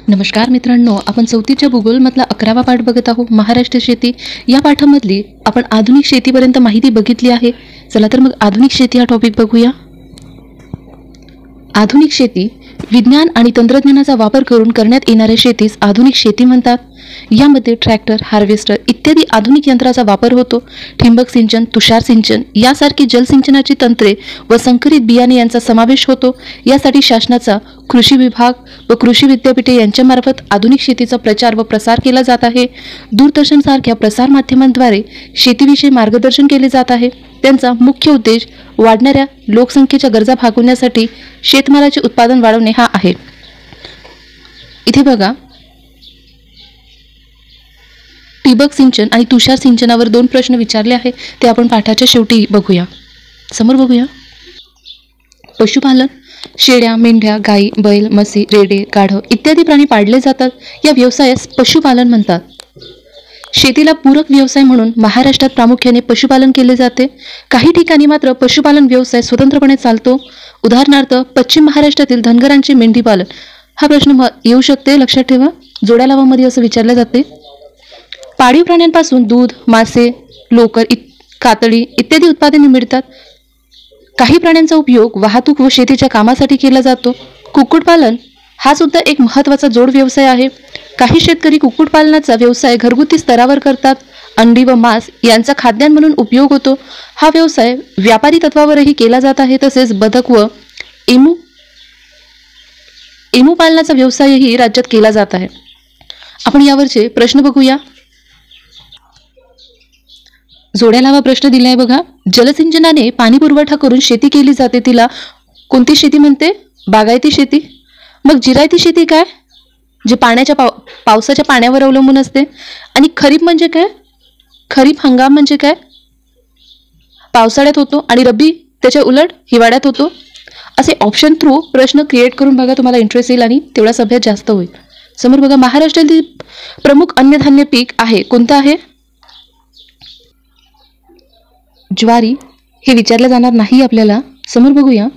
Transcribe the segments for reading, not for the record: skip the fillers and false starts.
नमस्कार मित्रांनो, आपण 4थीच्या भूगोलमधला 11वा पाठ बघत आहोत. महाराष्ट्र शेती या पाठामधली आपण आधुनिक शेतीपर्यंत माहिती बघितली आहे. चला तर मग आधुनिक शेती हा टॉपिक बघूया. आधुनिक शेती विज्ञान आणि तंत्रज्ञानाचा वापर करून करण्यात येणाऱ्या शेतीस आधुनिक शेती म्हणतात. यामध्ये ट्रॅक्टर, हार्वेस्टर इत्यादी आधुनिक यंत्राचा वापर होतो. ठिबक सिंचन, तुषार सिंचन यासारखी जलसिंचनाची तंत्रे व संकरित बियाणे यांचा समावेश होतो. यासाठी शासनाचा कृषी विभाग व कृषी विद्यापीठे यांच्यामार्फत आधुनिक शेतीचा प्रचार व प्रसार केला जात आहे. दूरदर्शनसारख्या प्रसार माध्यमांद्वारे शेतीविषयी मार्गदर्शन केले जात आहे. त्यांचा मुख्य उद्देश वाढणाऱ्या लोकसंख्येच्या गरजा भागवण्यासाठी शेतमालाचे उत्पादन वाढवणे हा आहे. इथे बघा, ठिबक सिंचन आणि तुषार सिंचनावर 2 प्रश्न विचारले आहे. ते आपण पाठाच्या शेवटी बघूया. समोर बघूया. पशुपालन, शेळ्या, मेंढ्या, गाई, बैल, म्हशी, रेडे, गाढव इत्यादी प्राणी पाळले जातात. या व्यवसायास पशुपालन म्हणतात. शेतीला पूरक व्यवसाय म्हणून महाराष्ट्रात प्रामुख्याने पशुपालन केले जाते. काही ठिकाणी मात्र पशुपालन व्यवसाय स्वतंत्रपणे चालतो. उदाहरणार्थ पश्चिम महाराष्ट्रातील धनगरांचे मेंढीपालन. हा प्रश्न येऊ शकते, लक्षात ठेवा. जोड्या लावामध्ये असं विचारले जाते. पाळीव प्राण्यांपासून दूध, मासे, लोकर, कातडी इत्यादी उत्पादने मिळतात. काही प्राण्यांचा उपयोग वाहतूक व शेतीच्या कामासाठी केला जातो. कुक्कुटपालन हा सुद्धा एक महत्त्वाचा जोड व्यवसाय आहे. काही शेतकरी कुक्कुटपालनाचा व्यवसाय घरगुती स्तरावर करतात. अंडी व मांस यांचा खाद्यान्न म्हणून उपयोग होतो. हा व्यवसाय व्यापारी तत्वावरही केला जात आहे. तसेच बदक व एमू पालनाचा व्यवसायही राज्यात केला जात आहे. आपण यावरचे प्रश्न बघूया. जोड्या लावा प्रश्न दिलाय बघा. जलसिंचनाने पाणी पुरवठा करून शेती केली जाते, तिला कोणती शेती म्हणते? बागायती शेती. मग जिरायती शेती काय? जे पावसाच्या पाण्यावर अवलंबून असते. आणि खरीप म्हणजे काय? खरीप हंगाम म्हणजे काय? पावसाळ्यात होतो आणि रब्बी त्याच्या उलट हिवाळ्यात होतो. असे ऑप्शन थ्रू प्रश्न क्रिएट करून बघा, तुम्हाला इंटरेस्ट येईल आणि तेवढाच अभ्यास जास्त होईल. समोर बघा, महाराष्ट्रातील प्रमुख अन्नधान्य पीक आहे कोणतं आहे? ज्वारी. हे विचारलं जाणार नाही आपल्याला. समोर बघूया.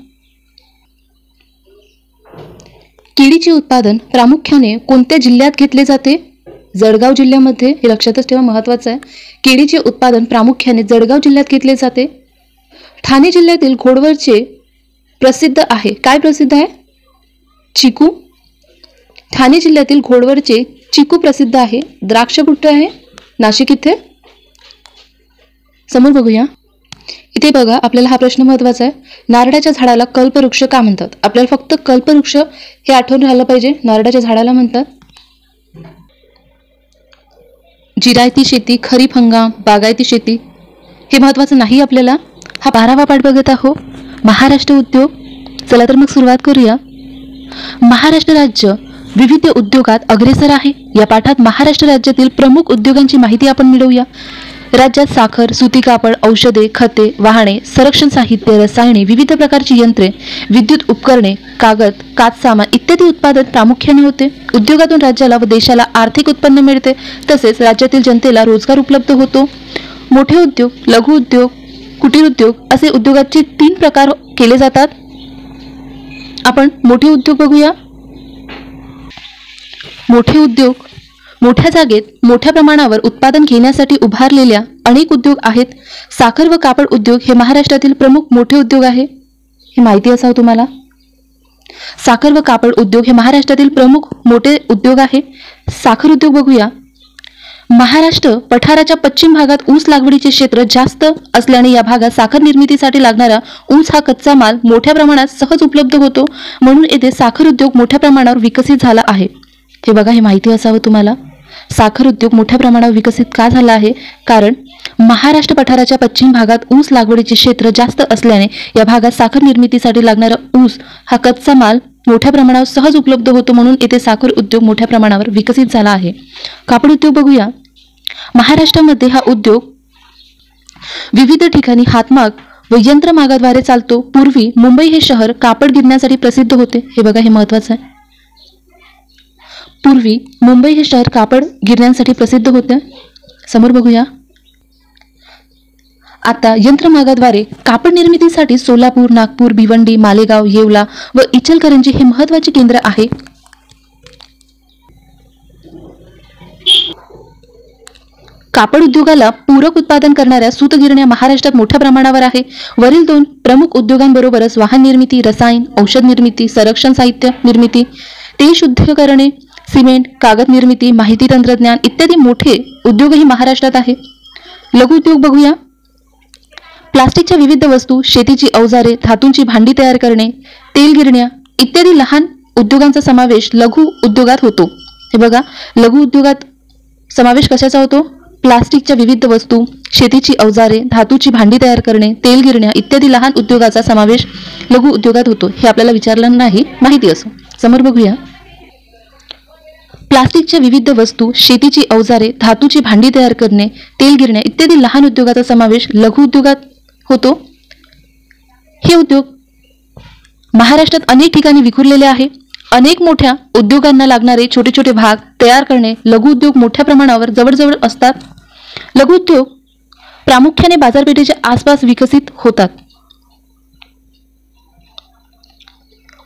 केळीचे उत्पादन प्रामुख्याने कोणत्या जिल्ह्यात घेतले जाते? जळगाव जिल्ह्यामध्ये. हे लक्षातच ठेवा, महत्त्वाचं आहे. केळीचे उत्पादन प्रामुख्याने जळगाव जिल्ह्यात घेतले जाते. ठाणे जिल्ह्यातील घोडवरचे प्रसिद्ध आहे. काय प्रसिद्ध आहे? चिकू. ठाणे जिल्ह्यातील घोडवरचे चिकू प्रसिद्ध आहे. द्राक्ष कुठे आहे? नाशिक इथे. समोर बघूया. इथे बघा, आपल्याला हा प्रश्न महत्त्वाचा आहे. नारळाच्या झाडाला कल्पवृक्ष का म्हणतात? आपल्याला फक्त कल्पवृक्ष हे आठवून राहिलं पाहिजे. नारळाच्या झाडाला म्हणतात. जिरायती शेती, खरीप हंगाम, बागायती शेती हे महत्त्वाचं नाही आपल्याला. हा 12वा पाठ बघत आहोत. महाराष्ट्र उद्योग. चला तर मग सुरुवात करूया. महाराष्ट्र राज्य विविध उद्योगात अग्रेसर आहे. या पाठात महाराष्ट्र राज्यातील प्रमुख उद्योगांची माहिती आपण मिळवूया. राज्यात साखर, सुती कापड, औषधे, खते, वाहने, संरक्षण साहित्य, रसायने, विविध प्रकारची यंत्रे, विद्युत उपकरणे, कागद, काच सामान इत्यादी उत्पादन प्रामुख्याने होते. उद्योगातून राज्याला व देशाला आर्थिक उत्पन्न मिळते. तसेच राज्यातील जनतेला रोजगार उपलब्ध होतो. मोठे उद्योग, लघु उद्योग, कुटीर उद्योग असे उद्योगाचे 3 प्रकार केले जातात. आपण मोठे उद्योग बघूया. मोठे उद्योग मोठ्या जागेत मोठ्या प्रमाणावर उत्पादन घेण्यासाठी उभारलेल्या अनेक उद्योग आहेत. साखर व कापड उद्योग हे महाराष्ट्रातील प्रमुख मोठे उद्योग आहे. हे माहिती असावं तुम्हाला. साखर व कापड उद्योग हे महाराष्ट्रातील प्रमुख मोठे उद्योग आहे. साखर उद्योग बघूया. महाराष्ट्र पठाराच्या पश्चिम भागात ऊस लागवडीचे क्षेत्र जास्त असल्याने या भागात साखर निर्मितीसाठी लागणारा ऊस हा कच्चा माल मोठ्या प्रमाणात सहज उपलब्ध होतो. म्हणून येथे साखर उद्योग मोठ्या प्रमाणावर विकसित झाला आहे. हे बघा, हे माहिती असावं तुम्हाला. साखर उद्योग मोठ्या प्रमाणावर विकसित का झाला आहे? कारण महाराष्ट्र पठाराच्या पश्चिम भागात ऊस लागवडीचे क्षेत्र जास्त असल्याने या भागात साखर निर्मितीसाठी लागणारा ऊस हा कच्चा माल मोठ्या प्रमाणावर सहज उपलब्ध होतो. म्हणून येथे साखर उद्योग मोठ्या प्रमाणावर विकसित झाला आहे. कापड उद्योग बघूया. महाराष्ट्रामध्ये हा उद्योग विविध ठिकाणी हातमाग व यंत्रमागाद्वारे चालतो. पूर्वी मुंबई हे शहर कापड गिरण्यासाठी प्रसिद्ध होते. हे बघा, हे महत्त्वाचं आहे. पूर्वी मुंबई हे शहर कापड गिरण्यांसाठी प्रसिद्ध होते. समोर बघूया. आता यंत्रमागाद्वारे कापड निर्मितीसाठी सोलापूर, नागपूर, भिवंडी, मालेगाव, येवला व इचलकरंजी हे महत्त्वाचे केंद्र आहे. कापड उद्योगाला पूरक उत्पादन करणाऱ्या सूतगिरण्या महाराष्ट्रात मोठ्या प्रमाणावर आहे. वरील 2 प्रमुख उद्योगांबरोबरच वाहन निर्मिती, रसायन, औषध निर्मिती, संरक्षण साहित्य निर्मिती, तेल शुद्धीकरणे, सिमेंट, कागद निर्मिती, माहिती तंत्रज्ञान इत्यादी मोठे उद्योगही महाराष्ट्रात आहे. लघु उद्योग बघूया. प्लास्टिकच्या विविध वस्तू, शेतीची अवजारे, धातूंची भांडी तयार करणे, तेल गिरण्या इत्यादी लहान उद्योगांचा समावेश लघु उद्योगात होतो. हे बघा, लघु उद्योगात समावेश कशाचा होतो? प्लास्टिकच्या विविध वस्तू, शेतीची अवजारे, धातूची भांडी तयार करणे, तेल गिरण्या इत्यादी लहान उद्योगाचा समावेश लघु उद्योगात होतो. हे आपल्याला विचारलं नाही, माहिती असो. समोर बघूया. प्लास्टिकच्या विविध वस्तू, शेतीची अवजारे, धातूची भांडी तयार करणे, तेल गिरण्या इत्यादी लहान उद्योगाचा समावेश लघु उद्योगात होतो. हे उद्योग महाराष्ट्रात अनेक ठिकाणी विखुरलेले आहे. अनेक मोठ्या उद्योगांना लागणारे छोटे छोटे भाग तयार करणे लघु उद्योग मोठ्या प्रमाणावर जवळजवळ असतात. लघु उद्योग प्रामुख्याने बाजारपेठेच्या आसपास विकसित होतात.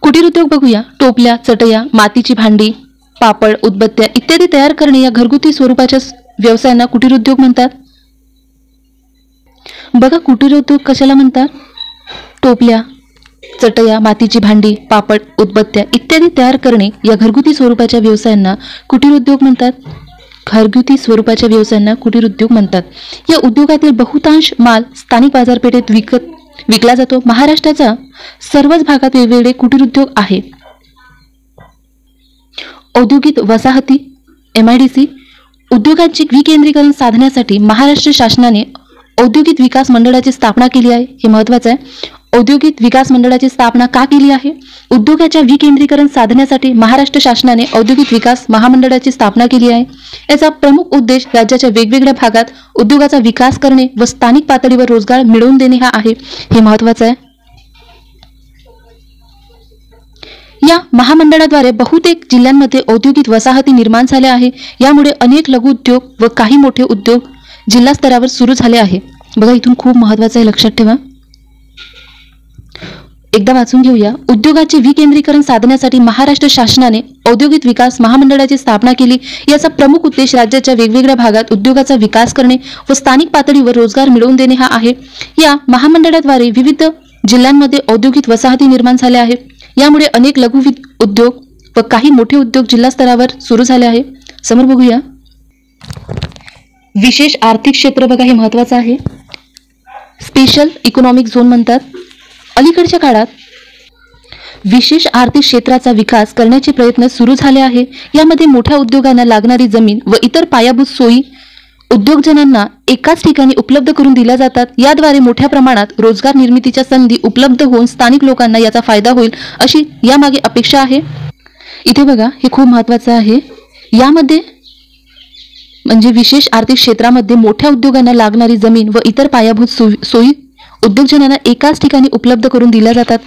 कुटीर उद्योग बघूया. टोपल्या, चटया, मातीची भांडी, पापड, उदबत्त्या इत्यादी तयार करणे या घरगुती स्वरूपाच्या व्यवसायांना कुटीर उद्योग म्हणतात. बघा, कुटीर उद्योग कशाला म्हणतात? टोपल्या, चटया, मातीची भांडी, पापड, उदबत्त्या इत्यादी तयार करणे या घरगुती स्वरूपाच्या व्यवसायांना कुटीर उद्योग म्हणतात. घरगुती स्वरूपाच्या व्यवसायांना कुटीर उद्योग म्हणतात. या उद्योगातील बहुतांश माल स्थानिक बाजारपेठेत विकला जातो. महाराष्ट्राच्या सर्वच भागात वेगवेगळे कुटीर उद्योग आहेत. औद्योगिक वसाहती MIDC उद्योगांचे विकेंद्रीकरण साधण्यासाठी महाराष्ट्र शासनाने औद्योगिक विकास मंडळाची स्थापना केली आहे. हे महत्त्वाचं आहे. औद्योगिक विकास मंडळाची स्थापना का केली आहे? उद्योगाच्या विकेंद्रीकरण साधण्यासाठी महाराष्ट्र शासनाने औद्योगिक विकास महामंडळाची स्थापना केली आहे. याचा प्रमुख उद्देश राज्याच्या वेगवेगळ्या भागात उद्योगाचा विकास करणे व स्थानिक पातळीवर रोजगार मिळवून देणे हा आहे. हे महत्त्वाचं आहे. या महामंडळाद्वारे बहुतेक जिल्ह्यांमध्ये औद्योगिक वसाहती निर्माण झाल्या आहे. यामुळे अनेक लघु उद्योग व काही मोठे उद्योग जिल्हा स्तरावर सुरू झाले आहे. बघा, इथून खूप महत्त्वाचं आहे, लक्षात ठेवा. एकदा वाचून घेऊया. उद्योगाचे विकेंद्रीकरण साधण्यासाठी महाराष्ट्र शासनाने औद्योगिक विकास महामंडळाची स्थापना केली. याचा प्रमुख उद्देश राज्याच्या वेगवेगळ्या भागात उद्योगाचा विकास करणे व स्थानिक पातळीवर रोजगार मिळवून देणे हा आहे. या महामंडळाद्वारे विविध जिल्ह्यांमध्ये औद्योगिक वसाहती निर्माण झाल्या आहेत. यामुळे अनेक लघु उद्योग व काही मोठे उद्योग जिल्हा स्तरावर सुरू झाले आहे. समोर बघूया. विशेष आर्थिक क्षेत्र बघा, हे महत्त्वाचं आहे. स्पेशल इकॉनॉमिक झोन म्हणतात. अलीकडच्या काळात विशेष आर्थिक क्षेत्राचा विकास करण्याचे प्रयत्न सुरू झाले आहे. यामध्ये मोठ्या उद्योगांना लागणारी जमीन व इतर पायाभूत सोयी उद्योगजनांना एकाच ठिकाणी उपलब्ध करून दिल्या जातात. याद्वारे मोठ्या प्रमाणात रोजगार निर्मितीच्या संधी उपलब्ध होऊन स्थानिक लोकांना याचा फायदा होईल अशी यामागे अपेक्षा आहे. इथे बघा, हे खूप महत्त्वाचं आहे. यामध्ये म्हणजे विशेष आर्थिक क्षेत्रामध्ये मोठ्या उद्योगांना लागणारी जमीन व इतर पायाभूत सोयी उद्योगजनांना एकाच ठिकाणी उपलब्ध करून दिल्या जातात.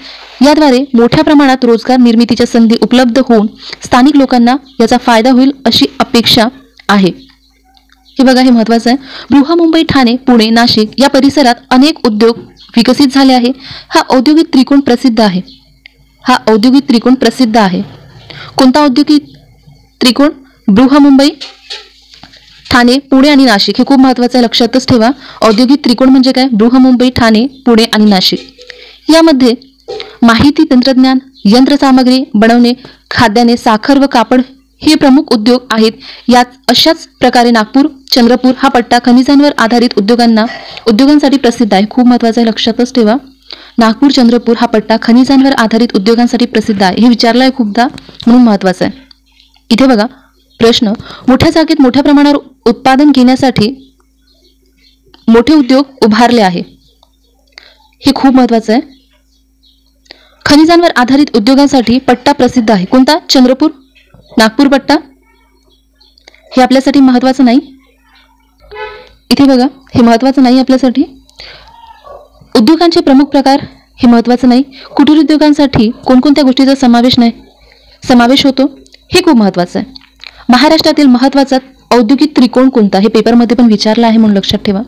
याद्वारे मोठ्या प्रमाणात रोजगार निर्मितीच्या संधी उपलब्ध होऊन स्थानिक लोकांना याचा फायदा होईल अशी अपेक्षा आहे. हे बघा, हे महत्त्वाचं आहे. बृहन्मुंबई, ठाणे, पुणे, नाशिक या परिसरात अनेक उद्योग विकसित झाले आहे. हा औद्योगिक त्रिकोण प्रसिद्ध आहे. हा औद्योगिक त्रिकोण प्रसिद्ध आहे. कोणता औद्योगिक त्रिकोण? बृहन्मुंबई, ठाणे, पुणे आणि नाशिक. हे खूप महत्त्वाचं आहे, लक्षातच ठेवा. औद्योगिक त्रिकोण म्हणजे काय? बृहन्मुंबई, ठाणे, पुणे आणि नाशिक. यामध्ये माहिती तंत्रज्ञान, यंत्रसामग्री बनवणे, खाद्यान्ने, साखर व कापड हे प्रमुख उद्योग आहेत. यात अशाच प्रकारे नागपूर, चंद्रपूर हा पट्टा खनिजांवर आधारित उद्योगांसाठी प्रसिद्ध आहे. खूप महत्त्वाचं आहे, लक्षातच ठेवा. नागपूर, चंद्रपूर हा पट्टा खनिजांवर आधारित उद्योगांसाठी प्रसिद्ध आहे. हे विचारलं आहे खूपदा, म्हणून महत्त्वाचं आहे. इथे बघा प्रश्न, मोठ्या जागेत मोठ्या प्रमाणावर उत्पादन घेण्यासाठी मोठे उद्योग उभारले आहे. हे खूप महत्त्वाचं आहे. खनिजांवर आधारित उद्योगांसाठी पट्टा प्रसिद्ध आहे. कोणता? चंद्रपूर, नागपूर पट्टा. हे आपल्यासाठी महत्त्वाचं नाही. इथे बघा, हे महत्त्वाचं नाही आपल्यासाठी. उद्योगांचे प्रमुख प्रकार हे महत्त्वाचं नाही. कुटीर उद्योगांसाठी कोणकोणत्या गोष्टीचा समावेश होतो हे खूप महत्त्वाचं आहे. महाराष्ट्रातील महत्त्वाचा औद्योगिक त्रिकोण कोणता हे पेपरमध्ये पण विचारला आहे, म्हणून लक्षात ठेवा.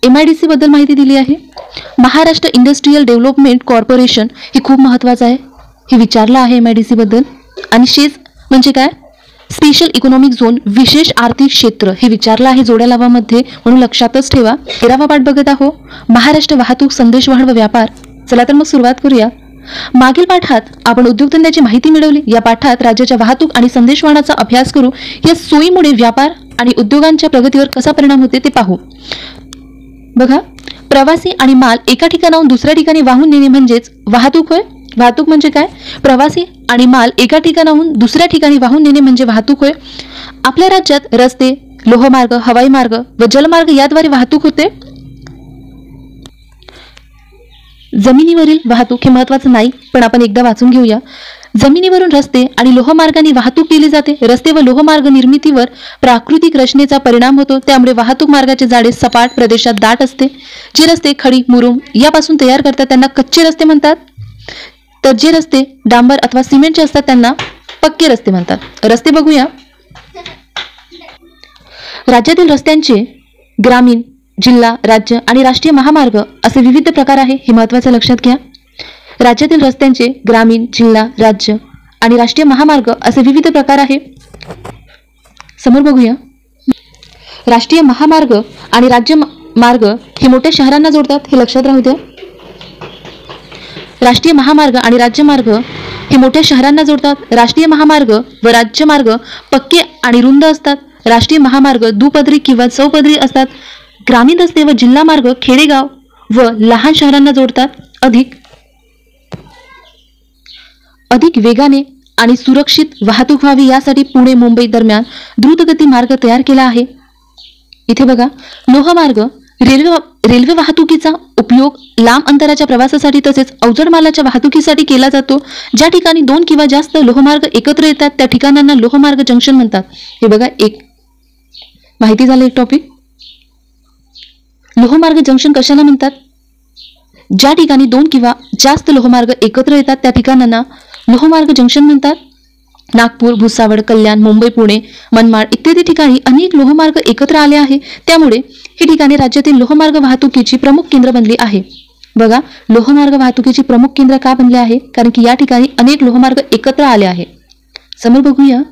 MIDC बद्दल माहिती दिली आहे. महाराष्ट्र इंडस्ट्रियल डेव्हलपमेंट कॉर्पोरेशन हे खूप महत्त्वाचं आहे. हे विचारलं आहे MIDC बद्दल. आणि शेज म्हणजे काय? स्पेशल इकॉनॉमिक झोन, विशेष आर्थिक क्षेत्र हे विचारलं आहे जोड्या लावामध्ये, म्हणून लक्षातच ठेवा. 13वा पाठ बघत आहो, महाराष्ट्र वाहतूक, संदेशवहन व व्यापार. चला तर मग सुरुवात करूया. मागील पाठात आपण उद्योगधंद्याची माहिती मिळवली. या पाठात राज्याच्या वाहतूक आणि संदेशवहनाचा अभ्यास करू. या सोयीमुळे व्यापार आणि उद्योगांच्या प्रगतीवर कसा परिणाम होते ते पाहू. बघा, प्रवासी आणि माल एका ठिकाणाहून दुसऱ्या ठिकाणी वाहून नेणे म्हणजेच वाहतूक होय. वाहतूक म्हणजे काय? प्रवासी आणि माल एका ठिकाणाहून दुसऱ्या ठिकाणी वाहून नेणे म्हणजे वाहतूक होय. आपल्या राज्यात रस्ते, लोहमार्ग, हवाई मार्ग व जलमार्ग याद्वारे वाहतूक होते. जमिनीवरील वाहतूक हे महत्त्वाचं नाही, पण आपण एकदा वाचून घेऊया. जमिनीवरून रस्ते आणि लोहमार्गाने वाहतूक केली जाते. रस्ते व लोहमार्ग निर्मितीवर प्राकृतिक रचनेचा परिणाम होतो. त्यामुळे वाहतूक मार्गाचे जाडे सपाट प्रदेशात दाट असते. जे रस्ते खडी, मुरुम यापासून तयार करतात त्यांना कच्चे रस्ते म्हणतात. तर जे रस्ते डांबर अथवा सिमेंटचे असतात त्यांना पक्के रस्ते म्हणतात. रस्ते बघूया. राज्यातील रस्त्यांचे ग्रामीण, जिल्हा, राज्य आणि राष्ट्रीय महामार्ग असे विविध प्रकार आहे. हे महत्त्वाचं लक्षात घ्या. राज्यातील रस्त्यांचे ग्रामीण, जिल्हा, राज्य आणि राष्ट्रीय महामार्ग असे विविध प्रकार आहे. समोर बघूया. राष्ट्रीय महामार्ग आणि राज्य मार्ग हे मोठ्या शहरांना जोडतात. हे लक्षात राहू द्या. राष्ट्रीय महामार्ग आणि राज्यमार्ग हे मोठ्या शहरांना जोडतात. राष्ट्रीय महामार्ग व राज्यमार्ग पक्के आणि रुंद असतात. राष्ट्रीय महामार्ग दुपदरी किंवा चौपदरी असतात. ग्रामीण रस्ते व जिल्हा मार्ग खेडेगाव व लहान शहरांना जोडतात. अधिक वेगाने आणि सुरक्षित वाहतूक व्हावी यासाठी पुणे मुंबई दरम्यान द्रुतगती मार्ग तयार केला आहे. इथे बघा, लोहमार्ग रेल्वे वाहतुकीचा उपयोग लांब अंतराच्या प्रवासासाठी तसेच अवजड मालाच्या वाहतुकीसाठी केला जातो. ज्या ठिकाणी 2 किंवा जास्त लोहमार्ग एकत्र येतात त्या ठिकाणांना लोहमार्ग जंक्शन म्हणतात. हे बघा, एक माहिती झालं एक टॉपिक. लोहमार्ग जंक्शन कशाला म्हणतात? ज्या ठिकाणी 2 किंवा जास्त लोहमार्ग एकत्र येतात त्या ठिकाणांना लोहमार्ग जंक्शन म्हणतात. नागपूर, भुसावळ, कल्याण, मुंबई, पुणे, मनमाड इत्यादी ठिकाणी अनेक लोहमार्ग एकत्र आले आहे. त्यामुळे ही ठिकाणे राज्यातील लोहमार्ग वाहतुकीची प्रमुख केंद्र बनली आहे. बघा, लोहमार्ग वाहतुकीची प्रमुख केंद्र का बनले आहे? कारण की या ठिकाणी अनेक लोहमार्ग एकत्र आले आहे. समोर बघूया.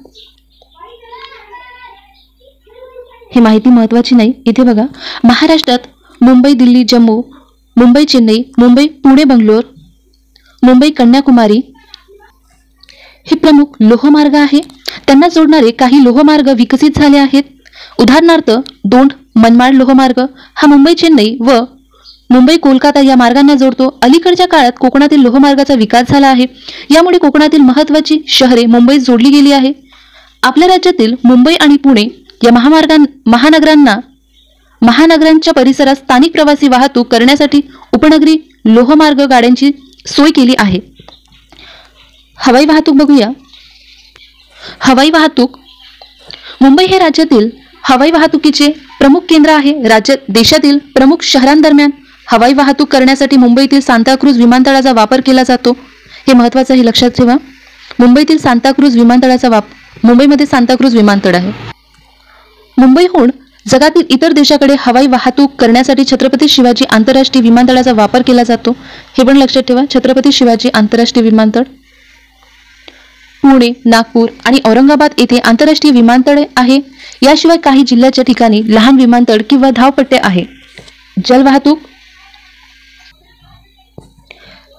ही माहिती महत्त्वाची नाही. इथे बघा, महाराष्ट्रात मुंबई, दिल्ली, जम्मू, मुंबई, चेन्नई, मुंबई, पुणे, बंगलोर, मुंबई, कन्याकुमारी हे प्रमुख लोहमार्ग आहे. त्यांना जोडणारे काही लोहमार्ग विकसित झाले आहेत. उदाहरणार्थ दोंड मनमाड लोहमार्ग हा मुंबई, चेन्नई व मुंबई, कोलकाता या मार्गांना जोडतो. अलीकडच्या काळात कोकणातील लोहमार्गाचा विकास झाला आहे. यामुळे कोकणातील महत्त्वाची शहरे मुंबईत जोडली गेली आहे. आपल्या राज्यातील मुंबई आणि पुणे या महानगरांच्या परिसरात स्थानिक प्रवासी वाहतूक करण्यासाठी उपनगरी लोहमार्ग गाड्यांची सोय केली आहे. हवाई वाहतूक बघूया. हवाई वाहतूक. मुंबई हे राज्यातील हवाई वाहतुकीचे प्रमुख केंद्र आहे. देशातील प्रमुख शहरांदरम्यान हवाई वाहतूक करण्यासाठी मुंबईतील सांताक्रूझ विमानतळाचा वापर केला जातो. हे महत्त्वाचं, हे लक्षात ठेवा. मुंबईतील सांताक्रूझ विमानतळाचा मुंबईमध्ये सांताक्रूझ विमानतळ आहे. मुंबईहून जगातील इतर देशाकडे हवाई वाहतूक करण्यासाठी छत्रपती शिवाजी आंतरराष्ट्रीय विमानतळाचा वापर केला जातो. हे पण लक्षात ठेवा. छत्रपती शिवाजी आंतरराष्ट्रीय विमानतळ. पुणे, नागपूर आणि औरंगाबाद येथे आंतरराष्ट्रीय विमानतळे आहे. याशिवाय काही जिल्ह्याच्या ठिकाणी लहान विमानतळ किंवा धावपट्टे आहे. जलवाहतूक.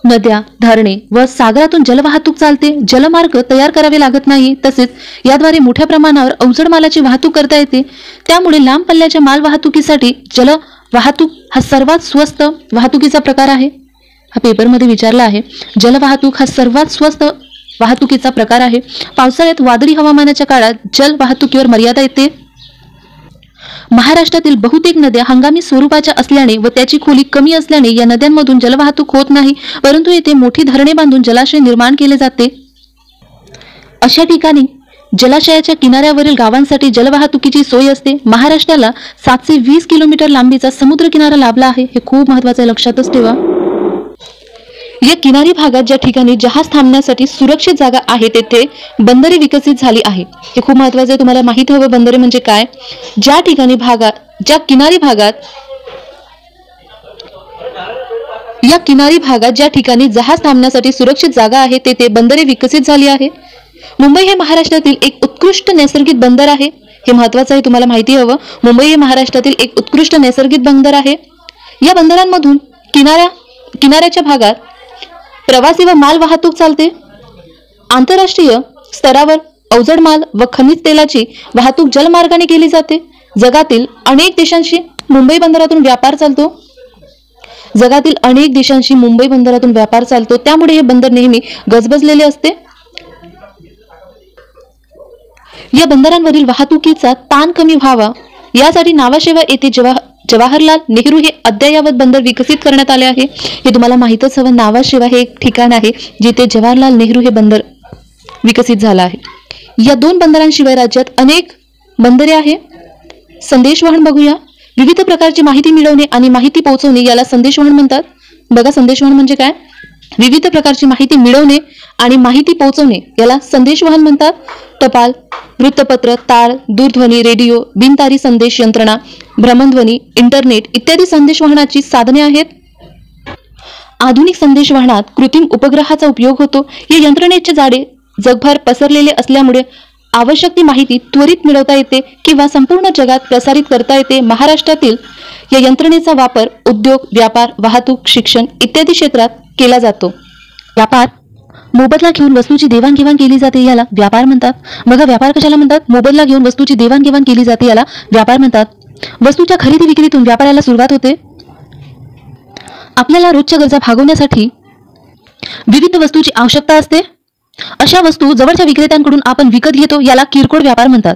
नद्या, धरणे व सागरातून जलवाहतूक चालते. जलमार्ग तयार करावे लागत नाही. तसेच याद्वारे मोठ्या प्रमाणावर अवजड मालाची वाहतूक करता येते. त्यामुळे लांब पल्ल्याच्या माल वाहतुकीसाठी जलवाहतूक हा सर्वात स्वस्त वाहतुकीचा प्रकार आहे. हा पेपरमध्ये विचारला आहे. जलवाहतूक हा सर्वात स्वस्त वाहतुकीचा प्रकार आहे. पावसाळ्यात वादळी हवामानाच्या काळात जल वाहतुकीवर मर्यादा येते. महाराष्ट्रातील बहुतेक नद्या हंगामी स्वरूपाच्या असल्याने व त्याची खोली कमी असल्याने या नद्यांमधून जलवाहतूक होत नाही. परंतु येथे मोठी धरणे बांधून जलाशय निर्माण केले जाते. अशा ठिकाणी जलाशयाच्या किनाऱ्यावरील गावांसाठी जलवाहतुकीची सोय असते. महाराष्ट्राला 720 किलोमीटर लांबीचा समुद्र किनारा लाभला आहे. हे खूप महत्त्वाचं, लक्षातच ठेवा. या किनारी भागात ज्या ठिकाणी जहाज थांबण्यासाठी सुरक्षित जागा आहे तेथे बंदरे विकसित झाली आहे. हे खूप महत्त्वाचं आहे, तुम्हाला माहित हवं बंदरे म्हणजे काय. ज्या किनारी भागात ज्या ठिकाणी जहाज थांबण्यासाठी सुरक्षित जागा आहे तेथे बंदरे विकसित झाली आहे. मुंबई हे महाराष्ट्रातील एक उत्कृष्ट नैसर्गिक बंदर आहे. हे महत्त्वाचं आहे, तुम्हाला माहिती हवं. मुंबई हे महाराष्ट्रातील एक उत्कृष्ट नैसर्गिक बंदर आहे. या बंदरांमधून किनाऱ्याच्या भागात प्रवासी व माल वाहतूक चालते. आंतरराष्ट्रीय स्तरावर अवजड माल व खनिज तेलाची वाहतूक जलमार्गाने केली जाते. जगातील अनेक देशांशी मुंबई बंदरातून व्यापार चालतो. त्यामुळे हे बंदर नेहमी गजबजलेले असते. या बंदरांवरील वाहतुकीचा ताण कमी व्हावा यासाठी नावाशेवा येथे जवाहरलाल नेहरू हे अद्ययावत बंदर विकसित करण्यात आले आहे. हे तुम्हाला माहीतच हवं. नावाशेवा हे एक ठिकाण आहे जिथे जवाहरलाल नेहरू हे बंदर विकसित झालं आहे. या 2 बंदरांशिवाय राज्यात अनेक बंदरे आहे. संदेशवहन बघूया. विविध प्रकारची माहिती मिळवणे आणि माहिती पोहोचवणे याला संदेशवहन म्हणतात. बघा, संदेशवहन म्हणजे काय? विविध प्रकारची माहिती मिळवणे आणि माहिती पोहोचवणे याला संदेशवहन म्हणतात. टपाल, वृत्तपत्र, तार, दूरध्वनी, रेडिओ, बिनतारी संदेश यंत्रणा, भ्रमणध्वनी, इंटरनेट इत्यादी संदेशवहनाची साधने आहेत. आधुनिक संदेशवहनात कृत्रिम उपग्रहाचा उपयोग होतो. या यंत्रणेचे जाळे जगभर पसरलेले असल्यामुळे आवश्यक ती माहिती त्वरित मिळवता येते किंवा संपूर्ण जगात प्रसारित करता येते. महाराष्ट्रातील या यंत्रणेचा वापर उद्योग, व्यापार, वाहतूक, शिक्षण इत्यादी क्षेत्रात केला जातो. व्यापार, मोबदला घेऊन वस्तूची देवाणघेवाण केली जाते याला व्यापार म्हणतात. बघा, व्यापार कशाला म्हणतात? मोबदला घेऊन वस्तूची देवाणघेवाण केली जाते याला व्यापार म्हणतात. वस्तूच्या खरेदी विक्रीतून व्यापाराला सुरुवात होते. आपल्याला रोजच्या गरजा भागवण्यासाठी विविध वस्तूची आवश्यकता असते. अशा वस्तू जवळच्या विक्रेत्यांकडून आपण विकत घेतो याला किरकोळ व्यापार म्हणतात.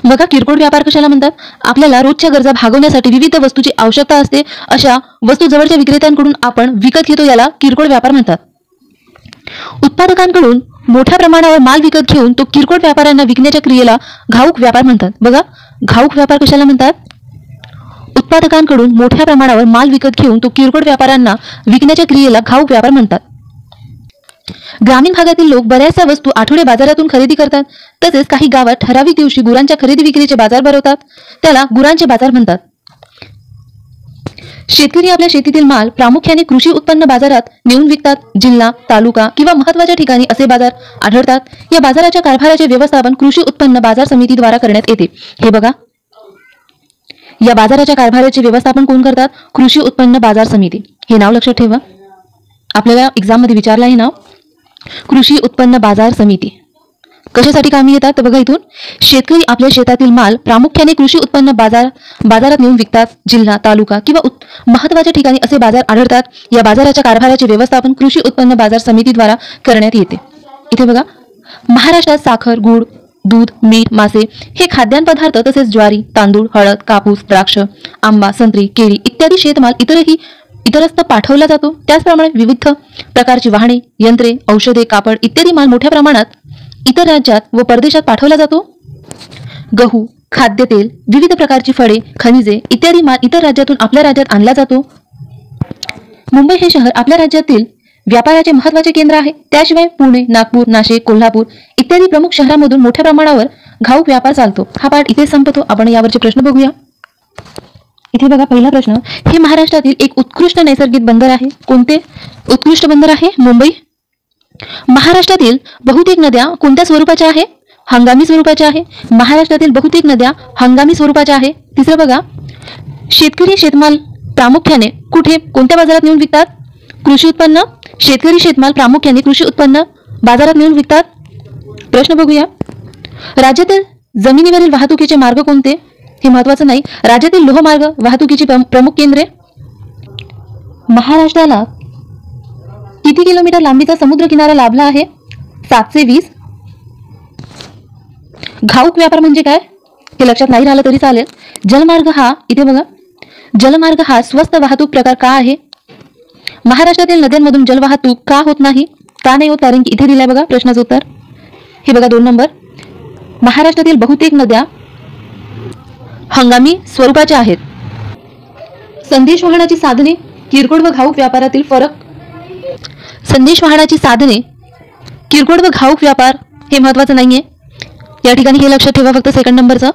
बघा, किरकोळ व्यापार कशाला म्हणतात? आपल्याला रोजच्या गरजा भागवण्यासाठी विविध वस्तूची आवश्यकता असते. अशा वस्तू जवळच्या विक्रेत्यांकडून आपण विकत घेतो याला किरकोळ व्यापार म्हणतात. उत्पादकांकडून मोठ्या प्रमाणावर माल विकत घेऊन तो किरकोळ व्यापाऱ्यांना विकण्याच्या क्रियेला घाऊक व्यापार म्हणतात. बघा, घाऊक व्यापार कशाला म्हणतात? उत्पादकांकडून मोठ्या प्रमाणावर माल विकत घेऊन तो किरकोळ व्यापाऱ्यांना विकण्याच्या क्रियेला घाऊक व्यापार म्हणतात. ग्रामीण भागातील लोक बऱ्याचशा वस्तू आठवडे बाजारातून खरेदी करतात. तसेच काही गावात ठराविक दिवशी गुरांच्या खरेदी विक्रीचे बाजार भरवतात. त्याला गुरांचे बाजार म्हणतात. शेतकरी आपल्या शेतीतील माल प्रामुख्याने कृषी उत्पन्न बाजारात नेऊन विकतात. जिल्हा, तालुका किंवा महत्त्वाच्या ठिकाणी असे बाजार आढळतात. या बाजाराच्या कारभाराचे व्यवस्थापन कृषी उत्पन्न बाजार समितीद्वारा करण्यात येते. हे बघा, या बाजाराच्या कारभाराचे व्यवस्थापन कोण करतात? कृषी उत्पन्न बाजार समिती. हे नाव लक्षात ठेवा. आपल्याला एक्झाम मध्ये विचारलं आहे नाव, कृषी उत्पन्न बाजार समिती. कशासाठी कामी येतात? तर बघा, इथून शेतकरी आपल्या शेतातील माल प्रामुख्याने कृषी उत्पन्न बाजारात नेऊन विकतात. जिल्हा, तालुका किंवा महत्त्वाच्या ठिकाणी असे बाजार आढळतात. या बाजाराच्या कारभाराचे व्यवस्थापन कृषी उत्पन्न बाजार समितीद्वारा करण्यात येते. इथे बघा, महाराष्ट्रात साखर, गूळ, दूध, मीठ, मासे हे खाद्यान्न पदार्थ तसेच ज्वारी, तांदूळ, हळद, कापूस, द्राक्ष, आंबा, संत्री, केळी इत्यादी शेतमाल इतरस्त पाठवला जातो. त्याचप्रमाणे विविध प्रकारची वाहने, यंत्रे, औषधे, कापड इत्यादी माल मोठ्या प्रमाणात इतर राज्यात व परदेशात पाठवला जातो. गहू, खाद्यतेल, विविध प्रकारची फळे, खनिजे इत्यादी माल इतर राज्यातून आपल्या राज्यात आणला जातो. मुंबई हे शहर आपल्या राज्यातील व्यापाराचे महत्त्वाचे केंद्र आहे. त्याशिवाय पुणे, नागपूर, नाशिक, कोल्हापूर इत्यादी प्रमुख शहरांमधून मोठ्या प्रमाणावर घाऊक व्यापार चालतो. हा पाठ इथे संपतो. आपण यावरचे प्रश्न बघूया. इथे बघा, पहिला प्रश्न, हे महाराष्ट्रातील एक उत्कृष्ट नैसर्गिक बंदर आहे. कोणते उत्कृष्ट बंदर आहे? मुंबई. महाराष्ट्रातील बहुतेक नद्या कोणत्या स्वरूपाच्या आहे? हंगामी स्वरूपाच्या आहे. महाराष्ट्रातील बहुतेक नद्या हंगामी स्वरूपाच्या आहे. तिसरं बघा, शेतकरी शेतमाल प्रामुख्याने कुठे कोणत्या बाजारात नेऊन विकतात? कृषी उत्पन्न. शेतकरी शेतमाल प्रामुख्याने कृषी उत्पन्न बाजारात नेऊन विकतात. प्रश्न बघूया, राज्यातील जमिनीवरील वाहतुकीचे मार्ग कोणते? हे महत्त्वाचं नाही. राज्यातील लोहमार्ग वाहतुकीची प्रमुख केंद्रे. महाराष्ट्राला किती किलोमीटर लांबीचा समुद्र किनारा लाभला आहे? 720. घाऊक व्यापार म्हणजे काय? हे लक्षात नाही राहिलं तरी चालेल. जलमार्ग हा, इथे बघा, जलमार्ग हा स्वस्त वाहतूक प्रकार का आहे? महाराष्ट्रातील नद्यांमधून जलवाहतूक का होत नाही? का नाही होत? कारण की इथे दिलाय बघा प्रश्नाचं उत्तर. हे बघा 2 नंबर, महाराष्ट्रातील बहुतेक नद्या हंगामी स्वरूपाच्या आहेत. संदेशवहनाची साधने, किरकोळ व घाऊक व्यापारातील फरक. संदेशवहनाची साधने, किरकोळ व घाऊक व्यापार हे महत्त्वाचं नाहीये. या ठिकाणी हे लक्षात ठेवा फक्त सेकंड नंबरचं.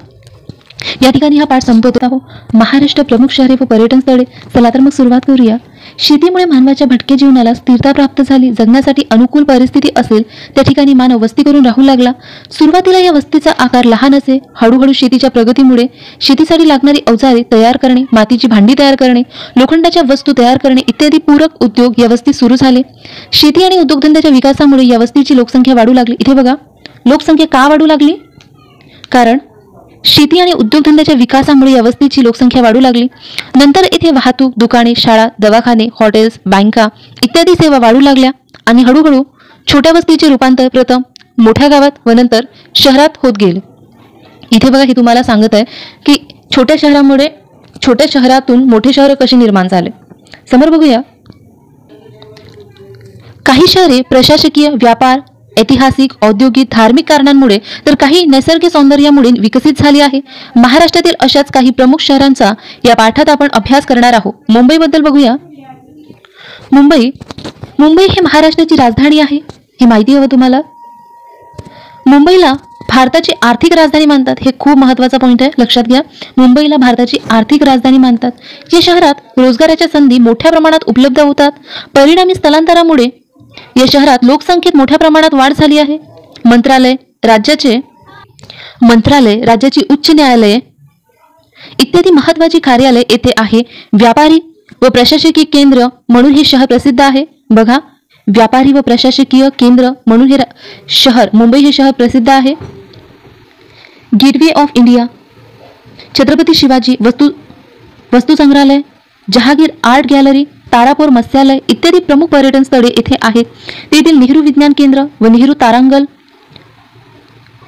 या ठिकाणी हा पाठ संपवत आहोत. महाराष्ट्र प्रमुख शहरे व पर्यटन स्थळे. चला तर मग सुरुवात करूया. शेतीमुळे मानवाच्या भटक्या जीवनाला स्थिरता प्राप्त झाली. जगण्यासाठी अनुकूल परिस्थिती असेल त्या ठिकाणी मानव वस्ती करून राहू लागला. सुरुवातीला या वस्तीचा आकार लहान असे. हळूहळू शेतीच्या प्रगतीमुळे शेतीसाठी लागणारी अवजारे तयार करणे, मातीची भांडी तयार करणे, लोखंडाच्या वस्तू तयार करणे इत्यादी पूरक उद्योग या वस्तीत सुरू झाले. शेती आणि उद्योगधंद्याच्या विकासामुळे या वस्तीची लोकसंख्या वाढू लागली. इथे बघा, लोकसंख्या का वाढू लागली? कारण शेती आणि उद्योगधंद्याच्या विकासामुळे या वस्तीची लोकसंख्या वाढू लागली. नंतर येथे वाहतूक, दुकाने, शाळा, दवाखाने, हॉटेल्स, बँका इत्यादी सेवा वाढू लागल्या आणि हळूहळू छोट्या वस्तीचे रूपांतर प्रथम मोठ्या गावात व नंतर शहरात होत गेले. इथे बघा, हे तुम्हाला सांगत आहे की छोट्या शहरातून मोठे शहर कसे निर्माण झाले. समोर बघूया. काही शहरे प्रशासकीय, व्यापार, ऐतिहासिक, औद्योगिक, धार्मिक कारणांमुळे तर काही नैसर्गिक सौंदर्यामुळे विकसित झाली आहे. महाराष्ट्रातील अशाच काही प्रमुख शहरांचा या पाठात आपण अभ्यास करणार आहोत. मुंबईबद्दल बघूया. मुंबई ही महाराष्ट्राची राजधानी आहे. ही माहिती हवं तुम्हाला. मुंबईला भारताची आर्थिक राजधानी मानतात. हे खूप महत्त्वाचा पॉईंट आहे, लक्षात घ्या. मुंबईला भारताची आर्थिक राजधानी मानतात. या शहरात रोजगाराच्या संधी मोठ्या प्रमाणात उपलब्ध होतात. परिणामी स्थलांतरामुळे या शहरात लोकसंख्येत मोठ्या प्रमाणात वाढ झाली आहे. मंत्रालय, राज्याची उच्च न्यायालये इत्यादी महत्त्वाची कार्यालय येथे आहे. व्यापारी व प्रशासकीय केंद्र म्हणून हे शहर प्रसिद्ध आहे. बघा, व्यापारी व प्रशासकीय केंद्र म्हणून हे मुंबई हे शहर प्रसिद्ध आहे. Gateway of India, Chhatrapati Shivaji वस्तू संग्रहालय, जहागीर आर्ट गॅलरी, तारापूर मत्स्यालय इत्यादी प्रमुख पर्यटन स्थळे येथे आहेत. तेथील नेहरू विज्ञान केंद्र व नेहरू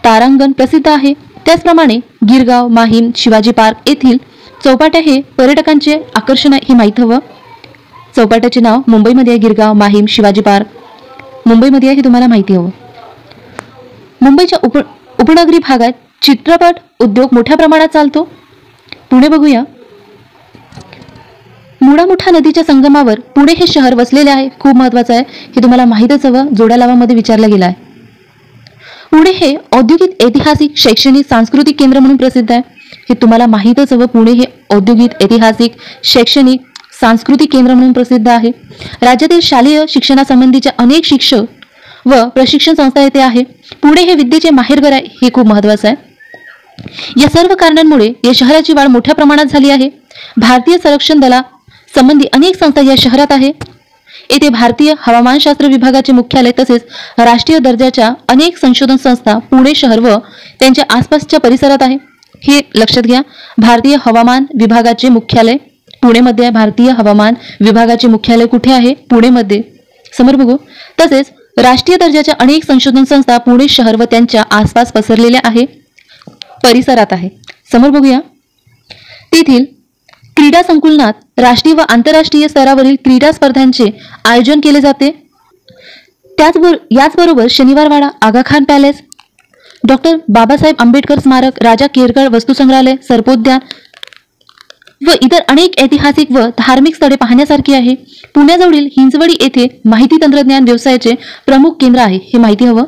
तारांगण प्रसिद्ध आहे. त्याचप्रमाणे गिरगाव, माहीम, शिवाजी पार्क येथील चौपाट्या हे पर्यटकांचे आकर्षण आहे. हे माहीत हवं. चौपाट्याचे नाव मुंबईमध्ये आहे. गिरगाव, माहीम, शिवाजी पार्क मुंबईमध्ये आहे. हे तुम्हाला माहिती हवं. मुंबईच्या उपनगरी भागात चित्रपट उद्योग मोठ्या प्रमाणात चालतो. पुणे बघूया. मुळा-मुठा नदीच्या संगमावर पुणे हे शहर वसलेले आहे. खूप महत्त्वाचं आहे, हे तुम्हाला माहीतच हवं. जोड्या लावामध्ये विचारलं गेलं आहे. पुणे हे औद्योगिक, ऐतिहासिक, शैक्षणिक, सांस्कृतिक केंद्र म्हणून प्रसिद्ध आहे. हे तुम्हाला माहीतच हवं. पुणे हे औद्योगिक, ऐतिहासिक, शैक्षणिक, सांस्कृतिक केंद्र म्हणून प्रसिद्ध आहे. राज्यातील शालेय शिक्षणासंबंधीच्या अनेक शिक्षण व प्रशिक्षण संस्था येथे आहे. पुणे हे विद्येचे माहेरघर आहे. हे खूप महत्त्वाचं आहे. या सर्व कारणांमुळे या शहराची वाढ मोठ्या प्रमाणात झाली आहे. भारतीय संरक्षण दला संबंधी अनेक संस्था या शहरात आहे. येथे भारतीय हवामानशास्त्र विभागाचे मुख्यालय तसेच राष्ट्रीय दर्जाच्या अनेक संशोधन संस्था पुणे शहर व त्यांच्या आसपासच्या परिसरात आहे. हे लक्षात घ्या. भारतीय हवामान विभागाचे मुख्यालय पुणेमध्ये आहे. भारतीय हवामान विभागाचे मुख्यालय कुठे आहे? पुणेमध्ये. समोर बघू. तसेच राष्ट्रीय दर्जाच्या अनेक संशोधन संस्था पुणे शहर व त्यांच्या आसपास पसरलेल्या आहे, परिसरात आहे. समोर बघूया. तेथील क्रीडा संकुलनात राष्ट्रीय व आंतरराष्ट्रीय स्तरावरील क्रीडा स्पर्धांचे आयोजन केले जाते. याचबरोबर शनिवारवाडा, आगाखान पॅलेस, डॉक्टर बाबासाहेब आंबेडकर स्मारक, राजा केरगड वस्तुसंग्रहालय, सर्पोद्यान व इतर अनेक ऐतिहासिक व धार्मिक स्थळे पाहण्यासारखी आहे. पुण्याजवळील हिंजवडी येथे माहिती तंत्रज्ञान व्यवसायाचे प्रमुख केंद्र आहे. हे माहिती हवं.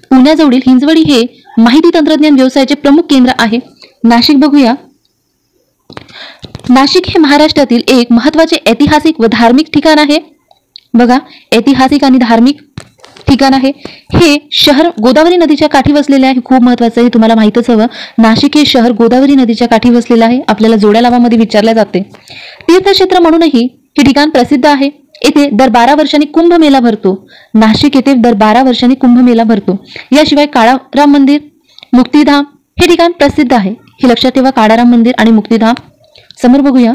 पुण्याजवळील हिंजवडी हे माहिती तंत्रज्ञान व्यवसायाचे प्रमुख केंद्र आहे. नाशिक बघूया. नाशिक हे महाराष्ट्रातील एक महत्त्वाचे ऐतिहासिक व धार्मिक ठिकाण आहे. बघा, ऐतिहासिक आणि धार्मिक ठिकाण आहे. हे शहर गोदावरी नदीच्या काठी वसलेले आहे. खूप महत्त्वाचं आहे, तुम्हाला माहीतच हवं. नाशिक हे शहर गोदावरी नदीच्या काठी वसलेलं आहे. आपल्याला जोड्या लावामध्ये विचारले जाते. तीर्थक्षेत्र म्हणूनही हे ठिकाण प्रसिद्ध आहे. येथे दर 12 वर्षांनी कुंभमेळा भरतो. नाशिक येथे दर 12 वर्षांनी कुंभमेळा भरतो. याशिवाय काळाराम मंदिर, मुक्तिधाम हे ठिकाण प्रसिद्ध आहे. हे लक्षात ठेवा. काळाराम मंदिर आणि मुक्तिधाम. समोर बघूया.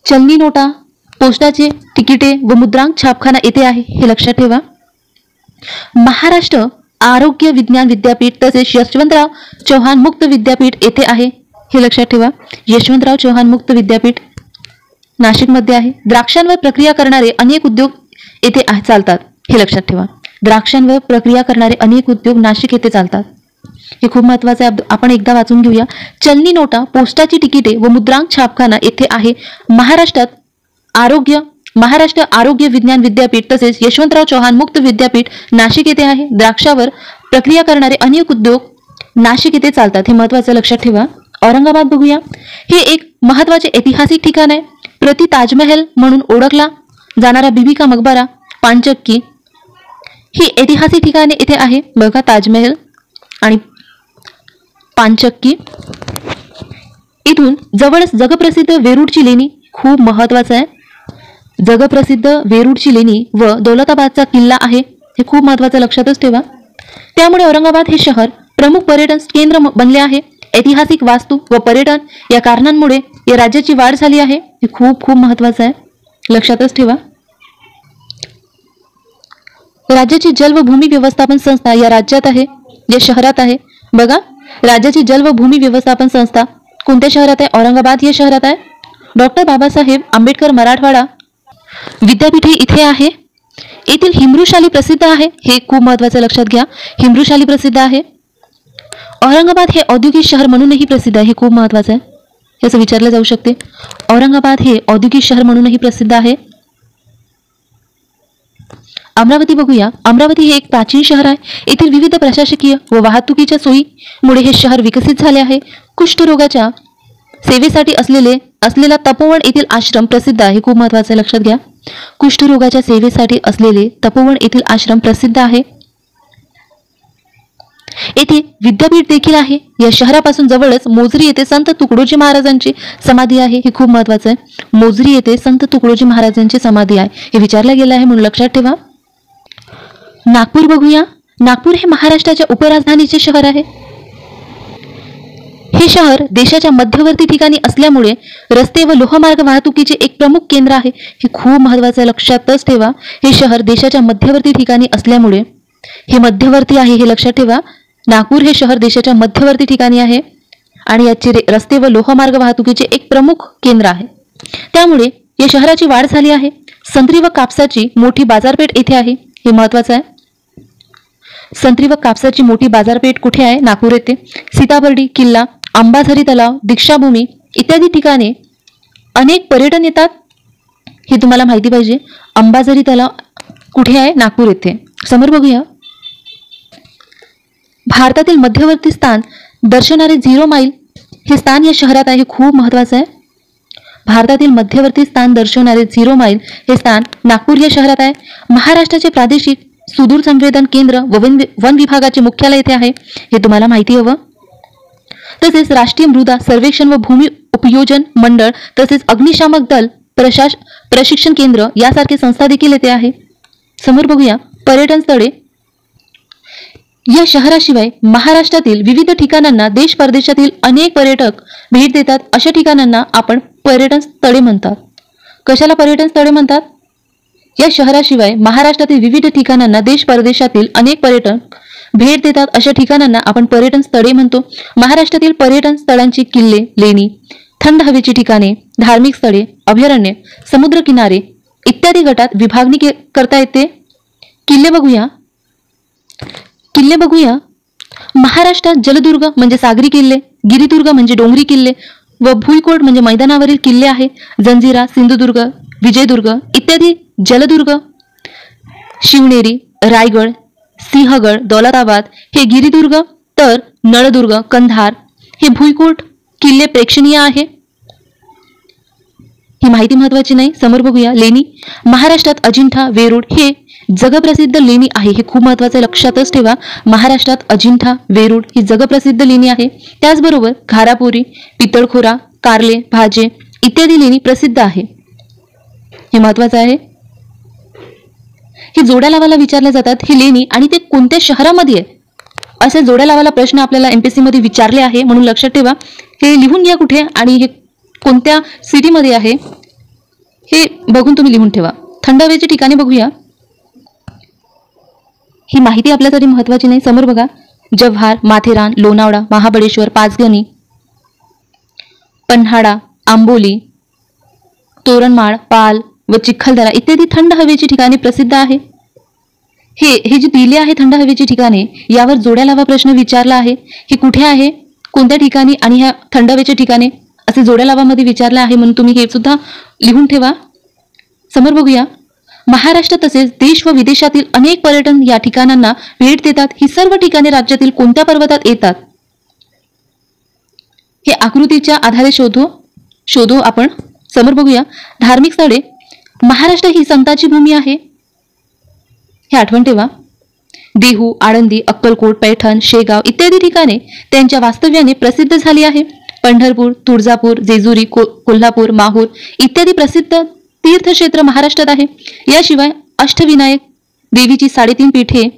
चलनी नोटा, पोस्टाचे तिकिटे व मुद्रांक छापखाना येथे आहे. हे लक्षात ठेवा. महाराष्ट्र आरोग्य विज्ञान विद्यापीठ तसेच यशवंतराव चव्हाण मुक्त विद्यापीठ येथे आहे. हे लक्षात ठेवा. यशवंतराव चव्हाण मुक्त विद्यापीठ नाशिकमध्ये आहे. द्राक्षांवर प्रक्रिया करणारे अनेक उद्योग येथे चालतात. हे लक्षात ठेवा. द्राक्षांवर प्रक्रिया करणारे अनेक उद्योग नाशिक येथे चालतात. हे खूप महत्त्वाचे आहे. आपण एकदा वाचून घेऊया. चलनी नोटा, पोस्टाची तिकिटे व मुद्रांक छापखाना येथे आहे. महाराष्ट्र आरोग्य विज्ञान विद्यापीठ तसेच यशवंतराव चव्हाण मुक्त विद्यापीठ नाशिक येथे आहे. द्राक्षावर प्रक्रिया करणारे अनेक उद्योग नाशिक येथे चालतात, हे महत्त्वाचं लक्षात ठेवा. औरंगाबाद बघूया. हे एक महत्त्वाचे ऐतिहासिक ठिकाण आहे. प्रति ताजमहल म्हणून ओळखला जाणारा बीबी का मकबरा, पानचक्की ही ऐतिहासिक ठिकाणे इथे आहे. बघा, ताजमहल आणि पानचक्की. इथून जवळच जगप्रसिद्ध वेरूळची लेणी खूप महत्त्वाचं आहे. जगप्रसिद्ध वेरूळची लेणी व दौलताबादचा किल्ला आहे, हे खूप महत्त्वाचं लक्षातच ठेवा. त्यामुळे औरंगाबाद हे शहर प्रमुख पर्यटन केंद्र बनले आहे. ऐतिहासिक वास्तू व पर्यटन या कारणांमुळे या राज्याची वाढ झाली आहे, हे खूप खूप महत्त्वाचं आहे, लक्षातच ठेवा. राज्याची जल व भूमी व्यवस्थापन संस्था या राज्यात आहे, या शहरात आहे. बघा, राज्याची जल व भूमी व्यवस्थापन संस्था कोणत्या शहरात आहे? औरंगाबाद या शहरात आहे. डॉक्टर बाबासाहेब आंबेडकर मराठवाडा विद्यापीठ इथे आहे. येथील हिमरूशाली प्रसिद्ध आहे, हे खूप महत्त्वाचं लक्षात घ्या. हिमरूशाली प्रसिद्ध आहे. औरंगाबाद हे औद्योगिक शहर म्हणूनही प्रसिद्ध आहे, हे खूप महत्त्वाचं आहे, हे असं विचारलं जाऊ शकते. औरंगाबाद हे औद्योगिक शहर म्हणूनही प्रसिद्ध आहे. अमरावती बघूया. अमरावती हे एक प्राचीन शहर आहे. येथील विविध प्रशासकीय व वाहतुकीच्या सोयीमुळे हे शहर विकसित झाले आहे. कुष्ठरोगाच्या सेवेसाठी असलेला तपोवन येथील आश्रम प्रसिद्ध आहे, खूप महत्त्वाचं लक्षात घ्या. कुष्ठरोगाच्या सेवेसाठी असलेले तपोवन येथील आश्रम प्रसिद्ध आहे. येथे विद्यापीठ देखील आहे. या शहरापासून जवळच मोजरी येथे संत तुकडोजी महाराजांची समाधी आहे, हे खूप महत्त्वाचं आहे. मोजरी येथे संत तुकडोजी महाराजांची समाधी आहे, हे विचारलं गेलं आहे म्हणून लक्षात ठेवा. नागपूर बघूया. नागपूर हे महाराष्ट्राच्या उपराजधानीचे शहर आहे. हे शहर देशाच्या मध्यवर्ती ठिकाणी असल्यामुळे रस्ते व लोहमार्ग वाहतुकीचे एक प्रमुख केंद्र आहे, हे खूप महत्त्वाचं लक्षातच ठेवा. हे शहर देशाच्या मध्यवर्ती ठिकाणी असल्यामुळे हे मध्यवर्ती आहे, हे लक्षात ठेवा. नागपूर हे शहर देशाच्या मध्यवर्ती ठिकाणी आहे आणि याचे रस्ते व लोहमार्ग वाहतुकीचे एक प्रमुख केंद्र आहे. त्यामुळे या शहराची वाढ झाली आहे. संत्री व कापसाची मोठी बाजारपेठ येथे आहे, हे महत्त्वाचं आहे. संत्री व कापसाची मोठी बाजारपेठ कुठे आहे? नागपूर येथे. सीताबर्डी किल्ला, अंबाझरी तलाव, दीक्षाभूमी इत्यादी ठिकाणी अनेक पर्यटन येतात, हे तुम्हाला माहिती पाहिजे. अंबाझरी तलाव कुठे आहे? नागपूर येथे. समोर बघूया. भारतातील मध्यवर्ती स्थान दर्शवणारे 0 माईल हे स्थान या शहरात आहे, खूप महत्त्वाचं आहे. भारतातील मध्यवर्ती स्थान दर्शवणारे 0 माईल हे स्थान नागपूर या शहरात आहे. महाराष्ट्राचे प्रादेशिक सुदूर संवेदन केंद्र व वन विभागाचे मुख्यालय येथे आहे, हे तुम्हाला माहिती हवं. तसेच राष्ट्रीय मृदा सर्वेक्षण व भूमी उपयोजन मंडळ तसेच अग्निशामक दल प्रशिक्षण केंद्र यासारखे संस्था देखील येथे आहे. समोर बघूया. पर्यटन स्थळे. या शहराशिवाय महाराष्ट्रातील विविध ठिकाणांना देश परदेशातील अनेक पर्यटक भेट देतात. अशा ठिकाणांना आपण पर्यटन स्थळे म्हणतात. कशाला पर्यटन स्थळे म्हणतात? या शहराशिवाय महाराष्ट्रातील विविध ठिकाणांना देश परदेशातील अनेक पर्यटक भेट देतात. अशा ठिकाणांना आपण पर्यटन स्थळे म्हणतो. महाराष्ट्रातील पर्यटन स्थळांची किल्ले, लेणी, थंड हवेची ठिकाणे, धार्मिक स्थळे, अभयारण्य, समुद्रकिनारे इत्यादी गटात विभागणी करता येते. किल्ले बघूया. महाराष्ट्रात जलदुर्ग म्हणजे सागरी किल्ले, गिरिदुर्ग म्हणजे डोंगरी किल्ले व भुईकोट म्हणजे मैदानावरील किल्ले आहे. जंजिरा, सिंधुदुर्ग, विजयदुर्ग इत्यादी जलदुर्ग. शिवनेरी, रायगड, सिंहगड, दौलताबाद हे गिरिदुर्ग, तर नळदुर्ग, कंधार हे भुईकोट किल्ले प्रेक्षणीय आहे. ही माहिती महत्त्वाची नाही. समोर बघूया. लेणी. महाराष्ट्रात अजिंठा, वेरूळ हे जगप्रसिद्ध लेणी आहे, हे खूप महत्त्वाचे लक्षातच ठेवा. महाराष्ट्रात अजिंठा, वेरूळ ही जगप्रसिद्ध लेणी आहे. त्याचबरोबर घारापुरी, पितळखोरा, कारले, भाजे इत्यादी लेणी प्रसिद्ध आहे, हे महत्त्वाचं आहे. ही जोड्या लावायला विचारल्या जातात. ही लेणी आणि ते कोणत्या शहरामध्ये आहे असे जोड्या लावायला प्रश्न आपल्याला MPSC मध्ये विचारले आहे, म्हणून लक्षात ठेवा. हे लिहून घ्या कुठे आणि हे कोणत्या सिटीमध्ये आहे हे बघून तुम्ही लिहून ठेवा. थंड हवेची ठिकाणे बघूया. ही माहिती आपल्यासाठी महत्त्वाची नाही. समोर बघा. जव्हार, माथेरान, लोणावळा, महाबळेश्वर, पाचगणी, पन्हाळा, आंबोली, तोरणमाळ, पाल व चिखलदरा इत्यादी थंड हवेची ठिकाणे प्रसिद्ध आहे. हे जे दिले आहे थंड हवेची ठिकाणे, यावर जोड्या लावा प्रश्न विचारला आहे. हे कुठे आहे, कोणत्या ठिकाणी आणि ह्या थंड हवेचे ठिकाणे असे जोड्या लावामध्ये विचारले आहे, म्हणून तुम्ही हे सुद्धा लिहून ठेवा. समोर बघूया. महाराष्ट्र तसेच देश व विदेशातील अनेक पर्यटन या ठिकाणांना भेट देतात। ही सर्व ठिकाणे राज्यातील कोणत्या पर्वतात येतात हे आकृतीच्या आधारे शोधू आपण। समोर बघूया, धार्मिक स्थळे। महाराष्ट्र ही संतांची भूमी आहे, हे आठवण ठेवा। देहू, आळंदी, अक्कलकोट, पैठण, शेगाव इत्यादी ठिकाणे त्यांच्या वास्तव्याने प्रसिद्ध झाली आहे। पंढरपूर, तुळजापूर, जेजुरी, कोल्हापूर, माहूर इत्यादी प्रसिद्ध तीर्थक्षेत्र महाराष्ट्रात आहे। याशिवाय अष्टविनायक देवीची 3.5 पीठे,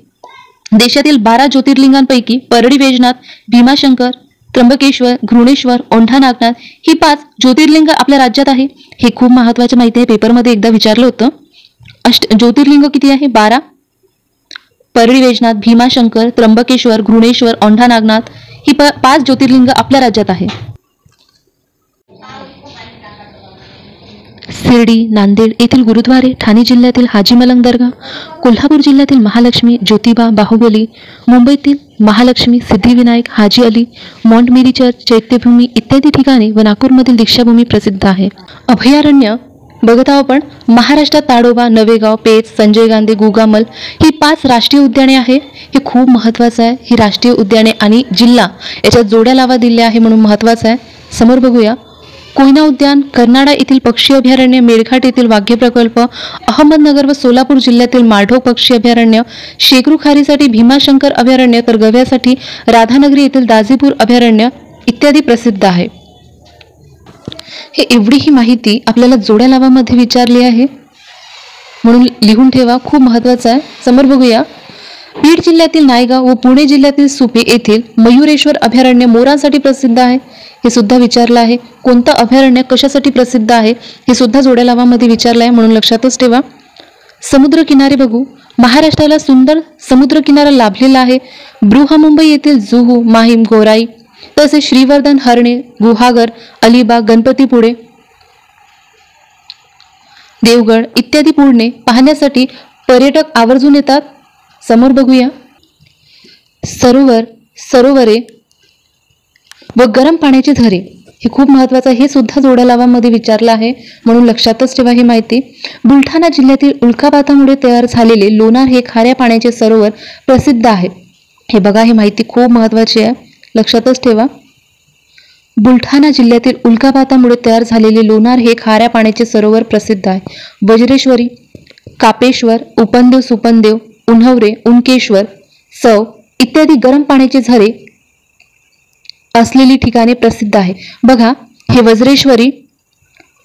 देशातील 12 ज्योतिर्लिंगांपैकी परळी वैजनाथ, भीमाशंकर, त्र्यंबकेश्वर, घृणेश्वर, औंढा नागनाथ ही 5 ज्योतिर्लिंग आपल्या राज्यात आहे। हे खूप महत्त्वाची माहिती आहे, पेपरमध्ये एकदा विचारलं होतं। ज्योतिर्लिंग किती आहे? 12। परळी वैजनाथ, भीमाशंकर, त्र्यंबकेश्वर, घृणेश्वर, औंढा नागनाथ ही 5 ज्योतिर्लिंग आपल्या राज्यात आहे। शिर्डी, नांदेड येथील गुरुद्वारे, ठाणे जिल्ह्यातील हाजी मलंग दर्गा, कोल्हापूर जिल्ह्यातील महालक्ष्मी, ज्योतिबा, बाहुबली, मुंबईतील महालक्ष्मी, सिद्धिविनायक, हाजी अली, मॉन्ट मेरी चर्च, चैत्यभूमी इत्यादी ठिकाणे व नागपूरमधील दीक्षाभूमी प्रसिद्ध आहे। अभयारण्य बघत आहोत आपण। महाराष्ट्रात ताडोबा, नवेगाव, पेच, संजय गांधी, गुगामल ही 5 राष्ट्रीय उद्याने आहे। हे खूप महत्त्वाचं आहे। ही राष्ट्रीय उद्याने आणि जिल्हा याच्यात जोड्या लावा दिल्या आहे म्हणून महत्त्वाचं आहे। समोर बघूया, कोयना उद्यान, कर्नाडा येथील पक्षी अभयारण्य, मेळघाट येथील वाघ्य प्रकल्प, अहमदनगर व सोलापूर जिल्ह्यातील माळढोक पक्षी अभयारण्य, शेकरू खारीसाठी भीमाशंकर अभयारण्य, तर गव्यासाठी राधानगरी येथील दाजीपूर अभयारण्य इत्यादी प्रसिद्ध आहे। हे एवढी ही माहिती आपल्याला जोड्या लावामध्ये विचारली आहे म्हणून लिहून ठेवा, खूप महत्त्वाचं आहे। समोर बघूया, बीड जिल्ह्यातील नायगाव व पुणे जिल्ह्यातील सुपे येथील मयुरेश्वर अभयारण्य मोरांसाठी प्रसिद्ध आहे, हे सुद्धा विचारलं आहे। कोणतं अभयारण्य कशासाठी प्रसिद्ध आहे हे सुद्धा जोड्या लावामध्ये विचारलं आहे म्हणून लक्षातच ठेवा। समुद्र किनारे बघू, महाराष्ट्राला सुंदर समुद्र किनारा लाभलेला आहे। बृहमुंबई येथील जुहू, माहीम, गोराई तसेच श्रीवर्धन, हरणे, गुहागर, अलिबाग, गणपतीपुळे, देवगड इत्यादी पुळणे पाहण्यासाठी पर्यटक आवर्जून येतात। समोर बघूया, सरोवरे व गरम पाण्याचे झरे, हे खूप महत्त्वाचं आहे। हे सुद्धा जोड्या लावामध्ये विचारलं आहे म्हणून लक्षातच ठेवा ही माहिती। बुलढाणा जिल्ह्यातील उल्कापातामुळे तयार झालेले लोणार हे खाऱ्या पाण्याचे सरोवर प्रसिद्ध आहे। हे बघा, ही माहिती खूप महत्त्वाची आहे, लक्षातच ठेवा। बुलढाणा जिल्ह्यातील उल्कापातामुळे तयार झालेले लोणार हे खाऱ्या पाण्याचे सरोवर प्रसिद्ध आहे। वज्रेश्वरी, कापेश्वर, उपनदेव, सुपनदेव, उन्हवरे, उनकेश्वर, सव इत्यादी गरम पाण्याचे झरे असलेली ठिकाणे प्रसिद्ध आहे। बघा, हे वज्रेश्वरी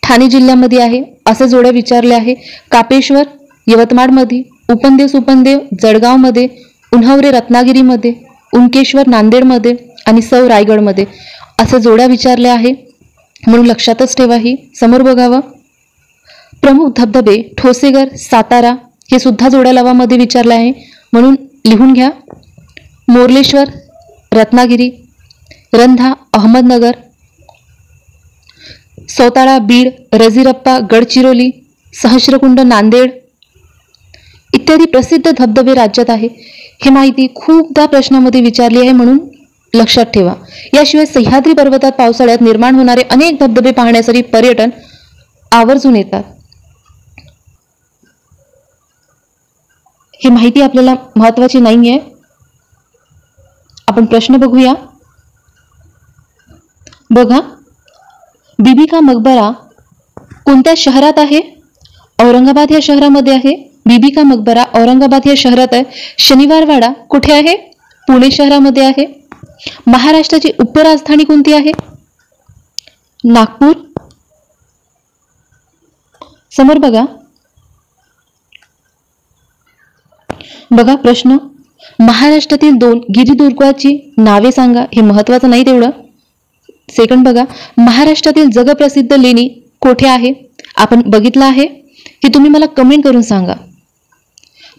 ठाणे जिल्ह्यामध्ये आहे असे जोड्या विचारले आहे। कापेश्वर यवतमाळमध्ये, उपनदेव, सुपनदेव जळगावमध्ये, उन्हवरे रत्नागिरीमध्ये, उनकेश्वर नांदेडमध्ये आणि सव रायगडमध्ये असे जोड्या विचारल्या आहे म्हणून लक्षातच ठेवा ही। समोर बघावं, प्रमुख धबधबे, ठोसेघर, सातारा हे सुद्धा जोड्या लावामध्ये विचारले आहे म्हणून लिहून घ्या। मोरलेश्वर रत्नागिरी, रंधा अहमदनगर, सौताळा बीड, रजिरप्पा गडचिरोली, सहस्रकुंड नांदेड इत्यादी प्रसिद्ध धबधबे राज्यात आहे। हे माहिती खूपदा प्रश्नामध्ये विचारली आहे म्हणून लक्षात ठेवा। याशिवाय सह्याद्री पर्वतात पावसाळ्यात निर्माण होणारे अनेक धबधबे पाहण्यासाठी पर्यटन आवर्जून येतात। ही माहिती आपल्याला महत्त्वाची नाहीये। आपण प्रश्न बघूया। बघा, बीबी का मकबरा कोणत्या शहरात आहे? औरंगाबाद या शहरामध्ये आहे। बीबी का मकबरा औरंगाबाद या शहरात आहे। शनिवारवाडा कुठे आहे? पुणे शहरामध्ये आहे। महाराष्ट्राची उपराजधानी कोणती आहे? नागपूर। समोर बघा, बघा प्रश्न, महाराष्ट्रातील 2 गिरिदुर्गाची नावे सांगा। हे महत्त्वाचं नाही तेवढं। सेकंड बघा, महाराष्ट्रातील जगप्रसिद्ध लेणी कोठे आहे? आपण बघितलं आहे, हे तुम्ही मला कमेंट करून सांगा।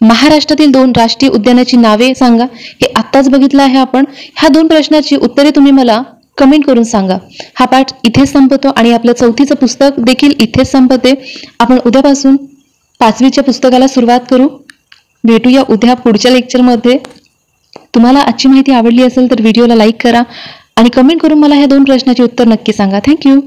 महाराष्ट्रातील 2 राष्ट्रीय उद्यानाची नावे सांगा, हे आत्ताच बघितलं आहे आपण। ह्या 2 प्रश्नाची उत्तरे तुम्ही मला कमेंट करून सांगा। हा पाठ इथेच संपतो आणि आपलं 4थीचं पुस्तक देखील इथेच संपते। आपण उद्यापासून 5वीच्या पुस्तकाला सुरुवात करू। भेटूया उद्या पुढच्या लेक्चरमध्ये। तुम्हाला आजची माहिती आवडली असेल तर व्हिडिओला लाईक करा आणि कमेंट करून मला ह्या 2 प्रश्नाचे उत्तर नक्की सांगा। थँक्यू।